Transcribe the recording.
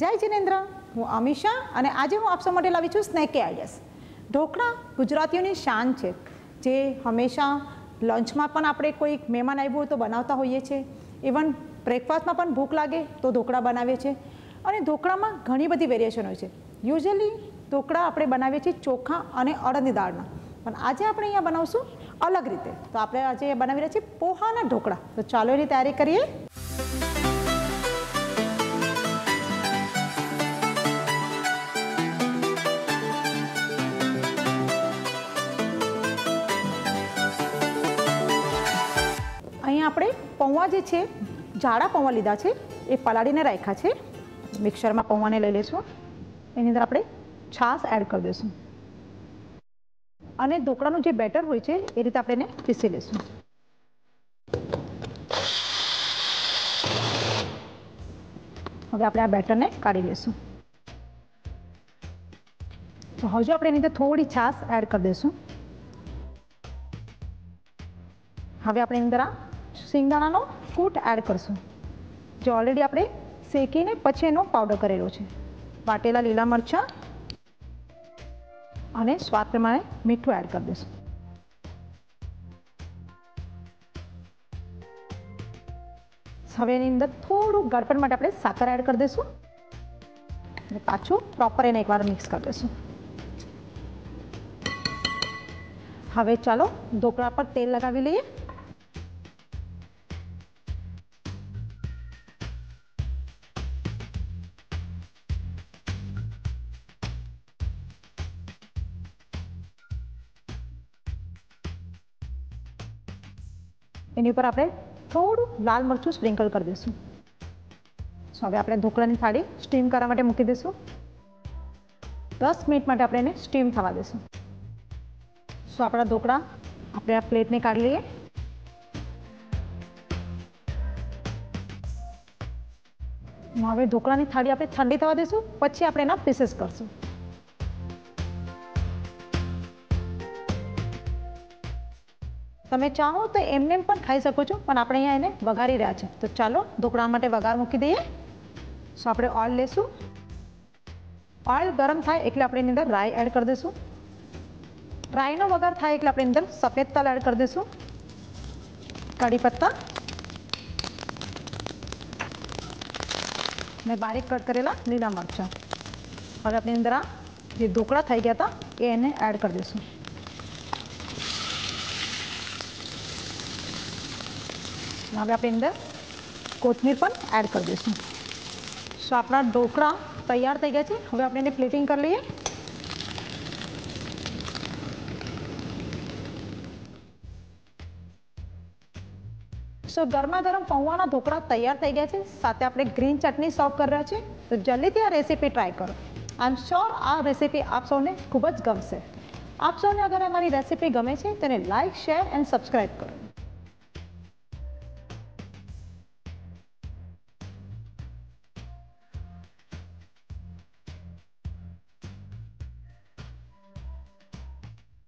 જય જિનેન્દ્ર, હું અમીષા અને આજે હું આપ સૌ માટે લાવી છું સ્નેકી આઈડિયાઝ. ઢોકળા ગુજરાતીઓની શાન છે, જે હંમેશા લંચમાં પણ આપણે કોઈ મહેમાન આવ્યું હોય તો બનાવતા હોઈએ છીએ. ઇવન બ્રેકફાસ્ટમાં પણ ભૂખ લાગે તો ઢોકળા બનાવીએ છીએ. અને ઢોકળામાં ઘણી બધી વેરિએશન હોય છે. યુઝ્યુઅલી ઢોકળા આપણે બનાવીએ છીએ ચોખા અને અડદની દાળના, પણ આજે આપણે અહીંયા બનાવશું અલગ રીતે. તો આપણે આજે બનાવી રહ્યા છીએ પોહાના ઢોકળા. તો ચાલો એની તૈયારી કરીએ. અહીંયા આપણે પૌવા જે છે, જાડા પૌવા લીધા છે, એ પલાળીને રાખ્યા છે. મિક્સરમાં પૌવાને લઈ લઈશું. એની અંદર આપણે છાશ એડ કરી દઈશું અને ઢોકળાનું જે બેટર હોય છે એ રીતે આપણે એને પીસી લઈશું. હવે આપણે આ બેટરને કાઢી લઈશું. તો હજુ આપણે એની અંદર થોડી છાશ એડ કરી દઈશું. હવે આપણે એની અંદર આ સિંગદાણાનો કૂટ એડ કરશું, જે ઓલરેડી આપણે શેકીને પછી એનો પાવડર કરેલો છે. વાટેલા લીલા મરચાં અને સ્વાદ પ્રમાણે મીઠું એડ કરી દઈશું. હવે એની અંદર થોડું ગળપણ માટે આપણે સાકર એડ કરી દઈશું અને પાછું પ્રોપર એને એકવાર મિક્સ કરી દઈશું. હવે ચાલો ઢોકળા પર તેલ લગાવી લઈએ. એની ઉપર આપણે થોડું લાલ મરચું સ્પ્રિંકલ કરી દઈશું. હવે આપણે ઢોકળાની થાળી સ્ટીમ કરવા માટે મૂકી દઈશું. 10 મિનિટ માટે આપણે એને સ્ટીમ થવા દઈશું. આપણા ઢોકળા આપણે આ પ્લેટને કાઢી લઈએ. હવે ઢોકળાની થાળી આપણે ઠંડી થવા દઈશું, પછી આપણે એના પીસીસ કરશું. તમે ચાહો તો એમને પણ ખાઈ શકો છો, પણ આપણે અહીંયા એને વઘારી રહ્યા છે. તો ચાલો ઢોકળા માટે વઘાર મૂકી દઈએ. આપણે ઓઇલ લેશું. ઓઇલ ગરમ થાય એટલે આપણે એની અંદર રાઈ એડ કરી દઈશું. રાઈનો વઘાર થાય એટલે આપણે એની અંદર સફેદ તલ એડ કરી દઈશું, કઢી પત્તા અને બારીક કટ કરેલા લીલા મરચાં. હવે આપણે અંદર આ જે ઢોકળા થઈ ગયા હતા એને એડ કરી દઈશું. હવે આપણે અંદર કોથમીર પણ એડ કરી દઈશું. આપણા ઢોકળા તૈયાર થઈ ગયા છે. હવે આપણે એને પ્લેટિંગ કરી લઈએ. ગરમા ગરમ પૌવાના ઢોકળા તૈયાર થઈ ગયા છે. સાથે આપણે ગ્રીન ચટણી સર્વ કરી રહ્યા છે. તો જલ્દીથી આ રેસીપી ટ્રાય કરો. આઈ એમ શ્યોર આ રેસીપી આપ સૌને ખૂબ જ ગમશે. આપ સૌને અગર અમારી રેસીપી ગમે છે તેને લાઇક, શેર એન્ડ સબસ્ક્રાઈબ કરો.